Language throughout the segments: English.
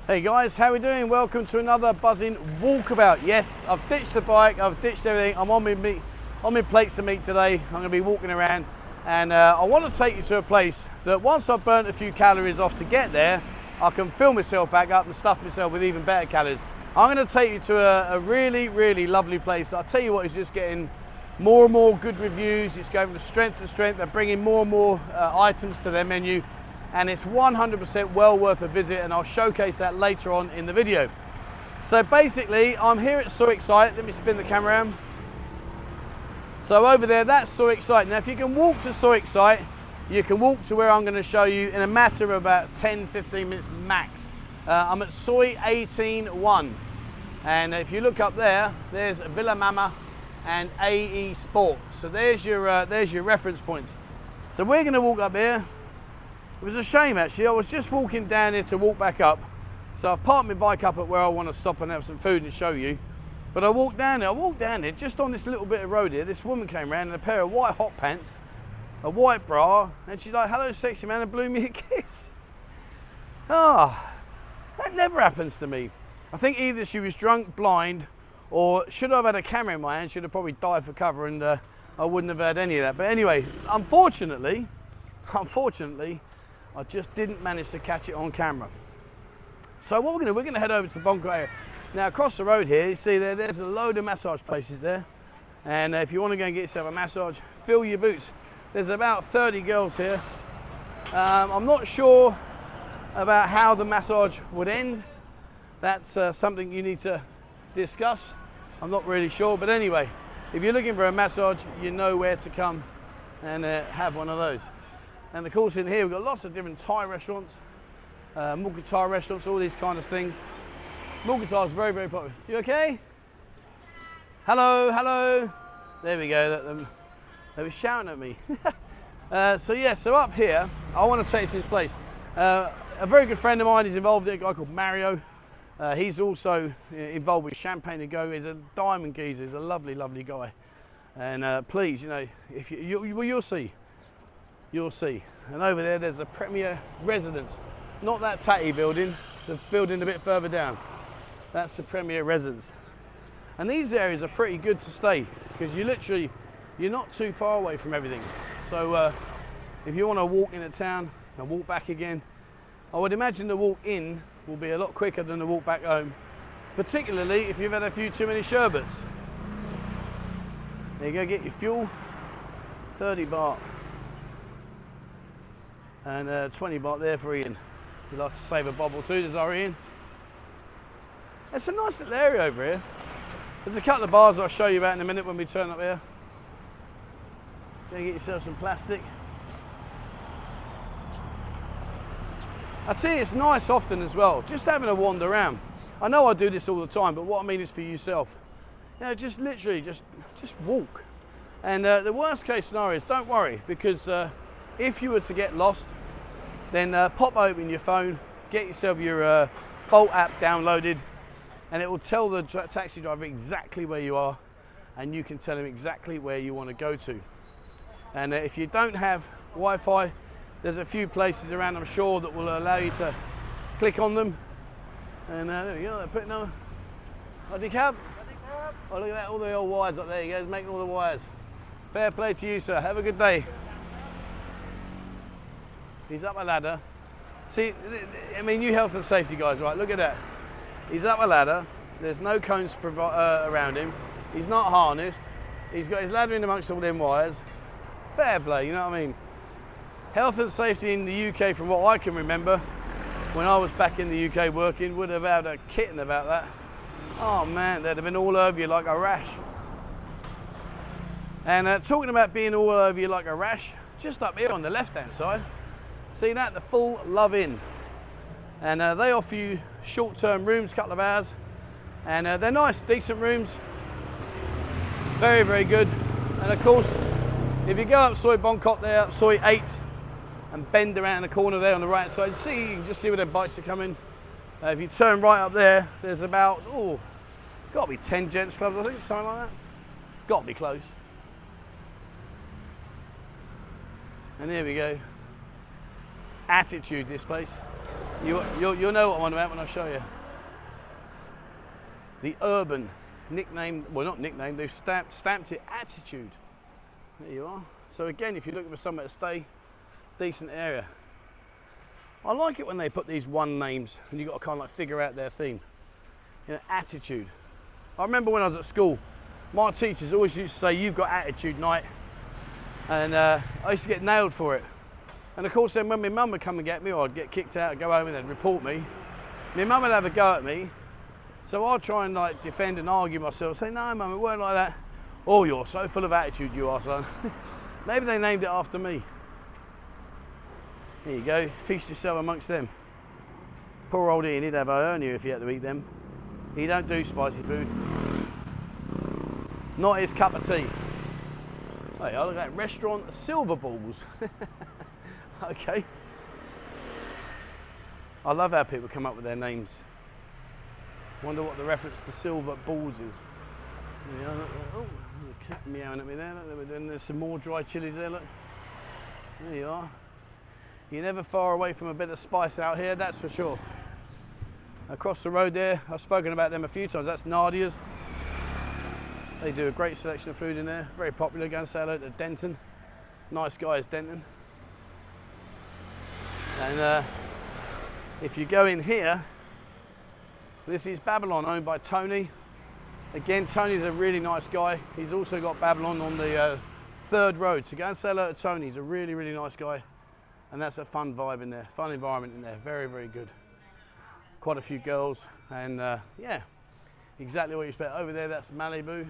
Hey guys, how we doing? Welcome to another buzzing walkabout. Yes, I've ditched the bike, I've ditched everything. I'm on my plates of meat today. I'm going to be walking around, and I want to take you to a place that once I've burnt a few calories off to get there, I can fill myself back up and stuff myself with even better calories. I'm going to take you to a really lovely place. I'll tell you what, it's just getting more and more good reviews. It's going from strength to strength. They're bringing more and more items to their menu, and it's 100% well worth a visit, and I'll showcase that later on in the video. So basically, I'm here at Expat. Let me spin the camera around. So over there, that's Expat. Now if you can walk to Expat, you can walk to where I'm going to show you in a matter of about 10-15 minutes max. I'm at Soi 18-1, and if you look up there, there's Villa Mama and AE Sport. So there's your reference points. So we're going to walk up here. It was a shame actually, I was just walking down here to walk back up. So I've parked my bike up at where I want to stop and have some food and show you. But I walked down there, just on this little bit of road here, this woman came around in a pair of white hot pants, a white bra, and she's like, "Hello sexy man," and blew me a kiss. Ah, that never happens to me. I think either she was drunk, blind, or should I have had a camera in my hand, she'd have probably died for cover, and I wouldn't have heard any of that. But anyway, unfortunately, I just didn't manage to catch it on camera. So what we're going to head over to the Bangkok area. Now across the road here, you see there's a load of massage places there. And if you want to go and get yourself a massage, fill your boots. There's about 30 girls here. I'm not sure about how the massage would end. That's something you need to discuss. I'm not really sure, but anyway, if you're looking for a massage, you know where to come and have one of those. And of course in here we've got lots of different Thai restaurants, Thai restaurants, all these kind of things. Thai is very popular. You okay? Hello, hello. There we go, they were shouting at me. So up here, I want to take you to this place. A very good friend of mine is involved in a guy called Mario. He's also involved with Champagne to Go. He's a diamond geezer, he's a lovely guy. And please, you know, if you'll see. You'll see. And over there's a Premier Residence. Not that tatty building, the building a bit further down. That's the Premier Residence. And these areas are pretty good to stay because you're not too far away from everything. So if you want to walk into town and walk back again, I would imagine the walk in will be a lot quicker than the walk back home, particularly if you've had a few too many sherbets. There you go, get your fuel, 30 baht. And 20 baht there for Ian. He likes to save a bob or two, does our Ian? It's a nice little area over here. There's a couple of bars I'll show you about in a minute when we turn up here. Go get yourself some plastic. I tell you, it's nice often as well, just having a wander around. I know I do this all the time, but what I mean is for yourself. You know, just literally, just walk. And the worst case scenario is don't worry, because if you were to get lost, then pop open your phone, get yourself your Bolt app downloaded, and it will tell the taxi driver exactly where you are, and you can tell him exactly where you want to go to. And if you don't have Wi-Fi, there's a few places around, I'm sure, that will allow you to click on them. And there we go, they're putting on Oldie cab. Oh, look at that, all the old wires up there. You guys making all the wires. Fair play to you, sir. Have a good day. He's up a ladder. See, I mean, you health and safety guys, right? Look at that. He's up a ladder. There's no cones around him. He's not harnessed. He's got his ladder in amongst all them wires. Fair play, you know what I mean? Health and safety in the UK, from what I can remember, when I was back in the UK working, would have had a kitten about that. Oh man, they'd have been all over you like a rash. And talking about being all over you like a rash, just up here on the left-hand side, see that? The full Love Inn. And they offer you short-term rooms, couple of hours. And they're nice, decent rooms. Very good. And of course, if you go up Soi Bangkok there, up Soi 8, and bend around the corner there on the right side, see, you can just see where the bikes are coming. If you turn right up there, there's about, got to be 10 gents clubs, I think, something like that. Got to be close. And there we go. Attitude, this place. You'll know what I'm on about when I show you. The urban, nicknamed, well not nicknamed, they've stamped it attitude. There you are. So again, if you're looking for somewhere to stay, decent area. I like it when they put these one names and you've got to kind of like figure out their theme. You know, attitude. I remember when I was at school, my teachers always used to say, you've got attitude, Knight. And I used to get nailed for it. And of course then when my mum would come and get me, or I'd get kicked out and go home and they'd report me, my mum would have a go at me. So I'd try and like defend and argue myself, say, no mum, it weren't like that. Oh, you're so full of attitude you are, son. Maybe they named it after me. There you go, feast yourself amongst them. Poor old Ian, he'd have a hernia if he had to eat them. He don't do spicy food. Not his cup of tea. Hey, I look at that restaurant, Silver Balls. Okay. I love how people come up with their names. Wonder what the reference to Silver Balls is. Yeah, oh, the cat meowing at me there. Look, there's some more dry chilies there, look. There you are. You're never far away from a bit of spice out here, that's for sure. Across the road there, I've spoken about them a few times, that's Nadia's. They do a great selection of food in there, very popular. Go and say hello to Denton. Nice guy is Denton. And if you go in here, this is Babylon, owned by Tony. Again, Tony's a really nice guy. He's also got Babylon on the 3rd road. So go and say hello to Tony, he's a really, really nice guy. And that's a fun vibe in there, fun environment in there, very, very good. Quite a few girls, and yeah, exactly what you expect. Over there, that's Malibu.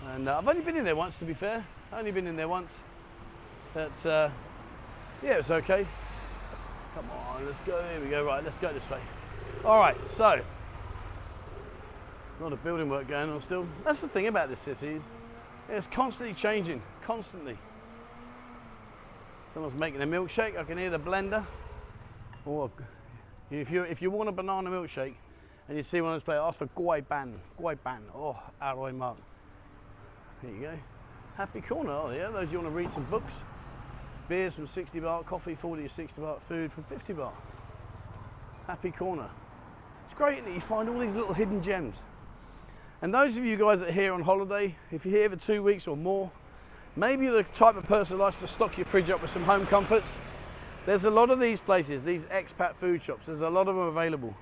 And I've only been in there once, to be fair. Only been in there once. But yeah, it's okay. Come on, let's go, here we go, right, let's go this way. All right, so, a lot of building work going on still. That's the thing about this city, it's constantly changing, constantly. Someone's making a milkshake, I can hear the blender. Or if you want a banana milkshake and you see one of those players, ask for Guai Ban. Oh, Aroy Mark. There you go. Happy corner, oh yeah, those you want to read some books. Beers from 60 baht, coffee 40 or 60 baht, food from 50 baht. Happy corner. It's great that you find all these little hidden gems. And those of you guys that are here on holiday, if you're here for 2 weeks or more, maybe you're the type of person who likes to stock your fridge up with some home comforts. There's a lot of these places, these expat food shops, there's a lot of them available.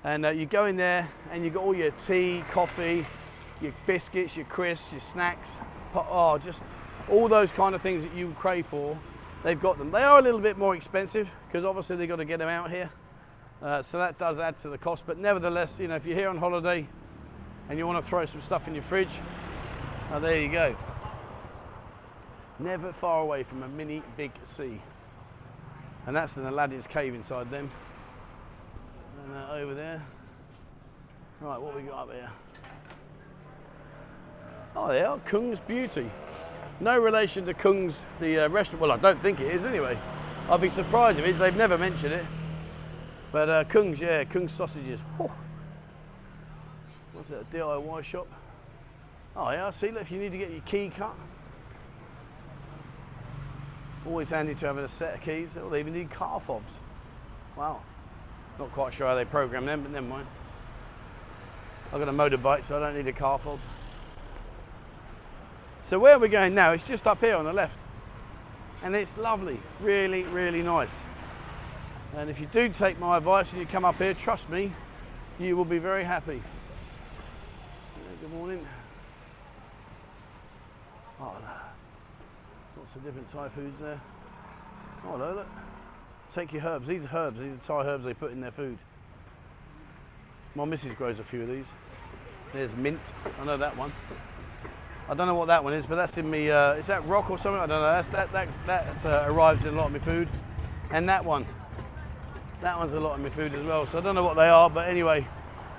And you go in there and you've got all your tea, coffee, your biscuits, your crisps, your snacks, oh, just all those kind of things that you crave for, they've got them. They are a little bit more expensive because obviously they've got to get them out here. So that does add to the cost, but nevertheless, you know, if you're here on holiday and you want to throw some stuff in your fridge, oh, there you go. Never far away from a mini big sea. And that's an Aladdin's cave inside them. And over there. Right, what we got up here? Oh, they are Kung's Beauty. No relation to Kung's, the restaurant. Well, I don't think it is anyway. I'd be surprised if it is. They've never mentioned it. But Kung's, yeah, Kung's sausages. Oh. What's that, a DIY shop? Oh yeah, see, look, if you need to get your key cut. Always handy to have a set of keys. Oh, they even need car fobs. Wow. Not quite sure how they program them, but never mind. I've got a motorbike, so I don't need a car fob. So where we're going now, it's just up here on the left. And it's lovely, really, really nice. And if you do take my advice and you come up here, trust me, you will be very happy. Good morning. Oh, lots of different Thai foods there. Oh, look. Take your herbs. These are herbs. These are Thai herbs they put in their food. My missus grows a few of these. There's mint. I know that one. I don't know what that one is, but that's in me. Is that rock or something? I don't know. That arrives in a lot of my food. And that one. That one's a lot of my food as well. So I don't know what they are, but anyway,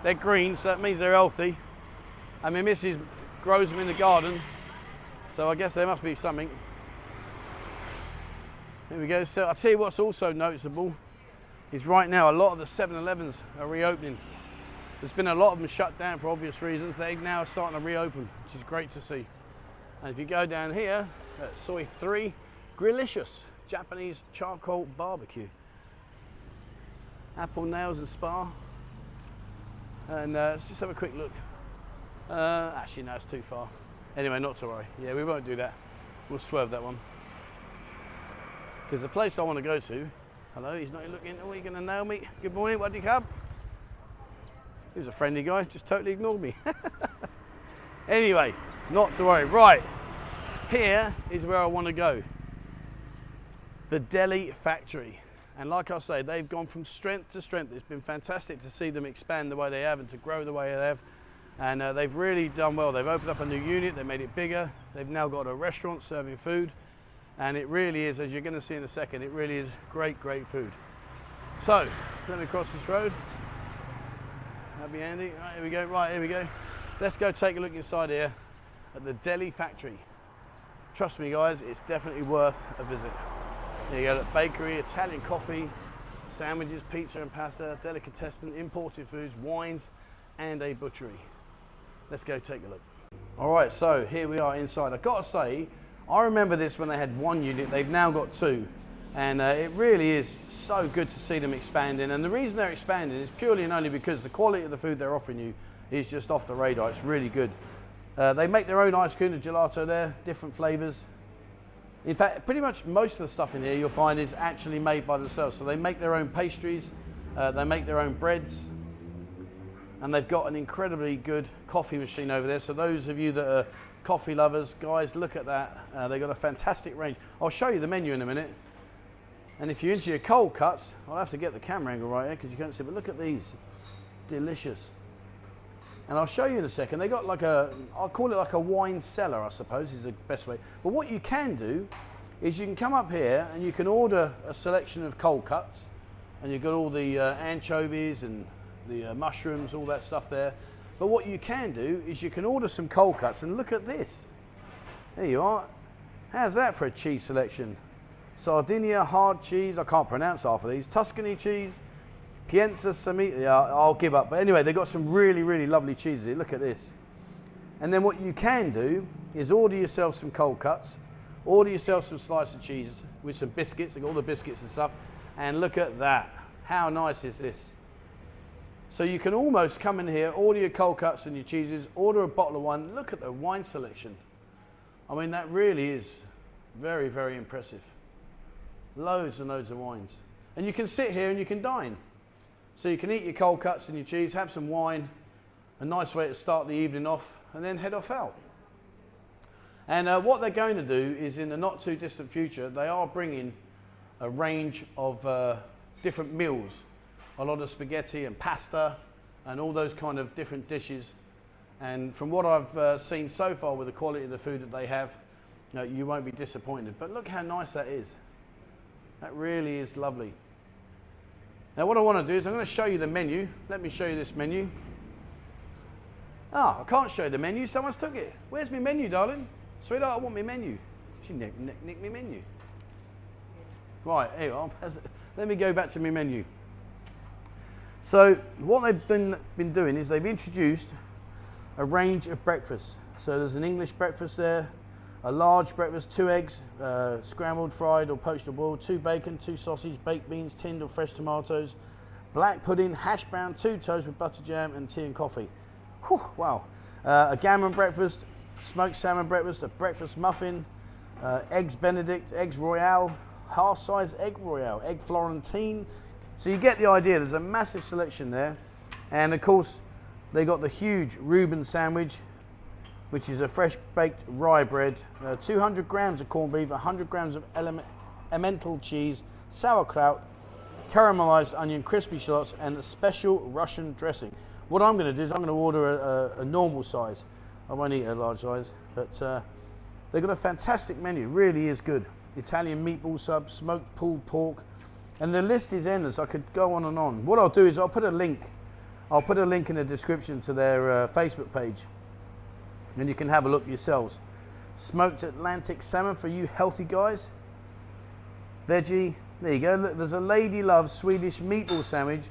they're green, so that means they're healthy. And my missus grows them in the garden, so I guess there must be something. Here we go. So I'll tell you what's also noticeable is right now a lot of the 7-Elevens are reopening. There's been a lot of them shut down for obvious reasons. They now are starting to reopen, which is great to see. And if you go down here at Soy 3, Grillicious Japanese charcoal barbecue. Apple Nails and Spa. And let's just have a quick look. Actually, no, it's too far. Anyway, not to worry. Yeah, we won't do that. We'll swerve that one. Because the place I want to go to, hello, he's not looking. Oh, you're going to nail me? Good morning, what do you have? He was a friendly guy, just totally ignored me. Anyway, not to worry. Right, here is where I want to go. The Deli Factory. And like I say, they've gone from strength to strength. It's been fantastic to see them expand the way they have and to grow the way they have. And they've really done well. They've opened up a new unit, they made it bigger. They've now got a restaurant serving food. And it really is, as you're going to see in a second, it really is great, great food. So, let me cross this road. That'd be handy. Right, here we go. Right, here we go. Let's go take a look inside here at the Deli Factory. Trust me, guys, it's definitely worth a visit. There you go, the bakery, Italian coffee, sandwiches, pizza and pasta, delicatessen, imported foods, wines, and a butchery. Let's go take a look. All right, so here we are inside. I've got to say, I remember this when they had one unit. They've now got two. And it really is so good to see them expanding. And the reason they're expanding is purely and only because the quality of the food they're offering you is just off the radar. It's really good. They make their own ice cream, the gelato there, different flavors. In fact, pretty much most of the stuff in here you'll find is actually made by themselves. So they make their own pastries, they make their own breads, and they've got an incredibly good coffee machine over there. So those of you that are coffee lovers, guys, look at that. They've got a fantastic range. I'll show you the menu in a minute. And if you're into your cold cuts, I'll have to get the camera angle right here because you can't see, but look at these. Delicious. And I'll show you in a second. They got like I'll call it like a wine cellar, I suppose is the best way. But what you can do is you can come up here and you can order a selection of cold cuts. And you've got all the anchovies and the mushrooms, all that stuff there. But what you can do is you can order some cold cuts and look at this. There you are. How's that for a cheese selection? Sardinia hard cheese, I can't pronounce half of these. Tuscany cheese, Pienza Samita, yeah, I'll give up. But anyway, they've got some really, really lovely cheeses here. Look at this. And then what you can do is order yourself some cold cuts, order yourself some slice of cheese with some biscuits, they've got all the biscuits and stuff, and look at that. How nice is this? So you can almost come in here, order your cold cuts and your cheeses, order a bottle of wine. Look at the wine selection. I mean, that really is very, very impressive. Loads and loads of wines. And you can sit here and you can dine. So you can eat your cold cuts and your cheese, have some wine, a nice way to start the evening off, and then head off out. And what they're going to do is in the not too distant future, they are bringing a range of different meals. A lot of spaghetti and pasta and all those kind of different dishes. And from what I've seen so far with the quality of the food that they have, you won't be disappointed. But look how nice that is. That really is lovely. Now what I want to do is I'm going to show you the menu. Let me show you this menu. I can't show you the menu. Someone's took it. Where's my menu, darling? Sweetheart, I want my menu. She nicked my menu. Right, here, let me go back to my menu. So what they've been doing is they've introduced a range of breakfasts. So there's an English breakfast there, a large breakfast, 2 eggs, scrambled, fried or poached or boiled, 2 bacon, 2 sausage, baked beans, tinned or fresh tomatoes, black pudding, hash brown, 2 toast with butter jam and tea and coffee. Whew, wow. A gammon breakfast, smoked salmon breakfast, a breakfast muffin, eggs Benedict, eggs Royale, half-size egg Royale, egg Florentine. So you get the idea, there's a massive selection there. And of course, they got the huge Reuben sandwich, which is a fresh baked rye bread, 200 grams of corned beef, 100 grams of emmental cheese, sauerkraut, caramelized onion, crispy shallots, and a special Russian dressing. What I'm going to do is I'm going to order a normal size. I won't eat a large size, but they've got a fantastic menu, really is good. Italian meatball sub, smoked pulled pork, and the list is endless. I could go on and on. What I'll do is I'll put a link in the description to their Facebook page. And you can have a look yourselves. Smoked Atlantic salmon for you healthy guys. Veggie. There you go. Look, there's a Lady Love Swedish meatball sandwich.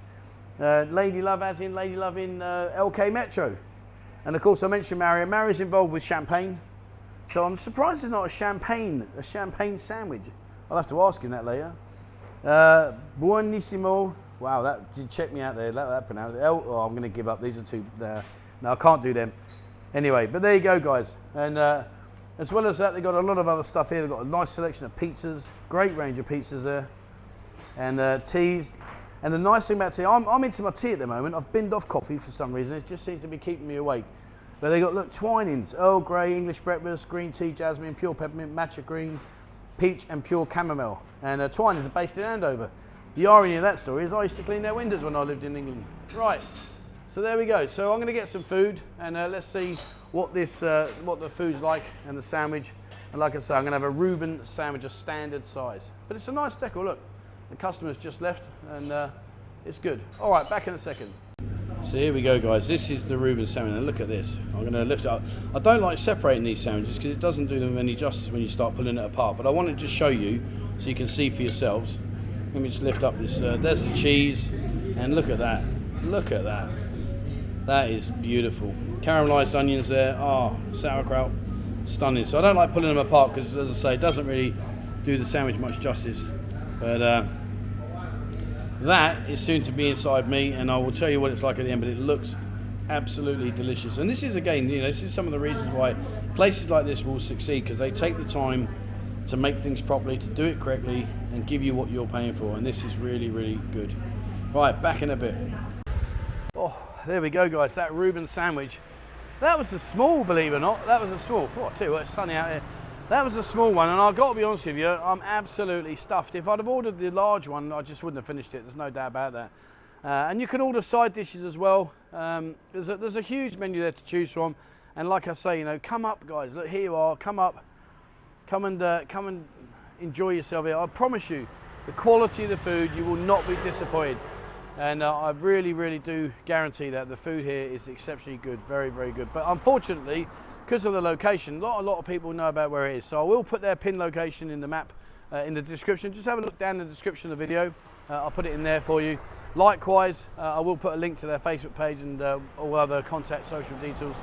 Lady Love as in Lady Love in LK Metro. And of course I mentioned Mario. Mario's involved with champagne. So I'm surprised it's not a champagne sandwich. I'll have to ask him that later. Buonissimo. Wow, that did check me out there. That pronounced L. Oh, I'm going to give up. These are two. No, I can't do them. Anyway, but there you go, guys. And as well as that, they've got a lot of other stuff here. They've got a nice selection of pizzas, great range of pizzas there, and teas. And the nice thing about tea, I'm into my tea at the moment. I've binned off coffee for some reason. It just seems to be keeping me awake. But they got, look, Twinings, Earl Grey, English breakfast, green tea, jasmine, pure peppermint, matcha green, peach, and pure chamomile. And Twinings are based in Andover. The irony of that story is I used to clean their windows when I lived in England. Right, so there we go. So I'm going to get some food, and let's see what the food's like and the sandwich. And like I say, I'm going to have a Reuben sandwich, a standard size. But it's a nice decor, look. The customer's just left, and it's good. All right, back in a second. So here we go, guys. This is the Reuben salmon, and look at this. I'm going to lift it up. I don't like separating these sandwiches because it doesn't do them any justice when you start pulling it apart, but I wanted to show you so you can see for yourselves. Let me just lift up this. There's the cheese, and look at that. Look at that. That is beautiful. Caramelized onions there. Oh, sauerkraut. Stunning. So I don't like pulling them apart because, as I say, it doesn't really do the sandwich much justice. But that is soon to be inside me, and I will tell you what it's like at the end, but it looks absolutely delicious. And this is, again, you know, this is some of the reasons why places like this will succeed, because they take the time to make things properly, to do it correctly, and give you what you're paying for. And this is really, really good. Right, back in a bit. Oh, there we go, guys. That Reuben sandwich. That was a small, believe it or not. That was a small. Oh, I tell you what, it's sunny out here. That was a small one, and I've got to be honest with you, I'm absolutely stuffed. If I'd have ordered the large one, I just wouldn't have finished it. There's no doubt about that. And you can order side dishes as well. There's a huge menu there to choose from. And like I say, you know, come up, guys. Look, here you are. Come up. Come and enjoy yourself here. I promise you, the quality of the food, you will not be disappointed. And I really, really do guarantee that the food here is exceptionally good. Very, very good. But unfortunately, because of the location, not a lot of people know about where it is. So I will put their pin location in the map in the description. Just have a look down in the description of the video. I'll put it in there for you. Likewise, I will put a link to their Facebook page and all other contact social details.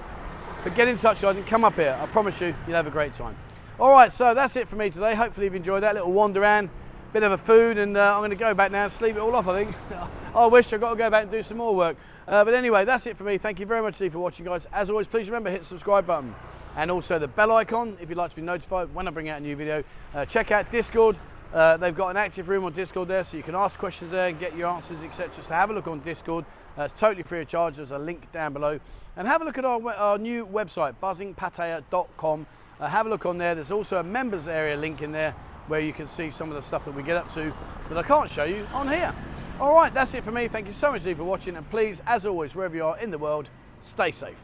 But get in touch, guys, and come up here. I promise you, you'll have a great time. All right, so that's it for me today. Hopefully you've enjoyed that little wander around, bit of a food, and I'm going to go back now and sleep it all off, I think. I wish I've got to go back and do some more work. But anyway, that's it for me. Thank you very much for watching, guys. As always, please remember, hit the subscribe button and also the bell icon if you'd like to be notified when I bring out a new video. Check out Discord. They've got an active room on Discord there, so you can ask questions there and get your answers, etc. So have a look on Discord. It's totally free of charge. There's a link down below. And have a look at our new website, buzzingpattaya.com. Have a look on there. There's also a members area link in there where you can see some of the stuff that we get up to that I can't show you on here. All right, that's it for me. Thank you so much for watching, and please, as always, wherever you are in the world, stay safe.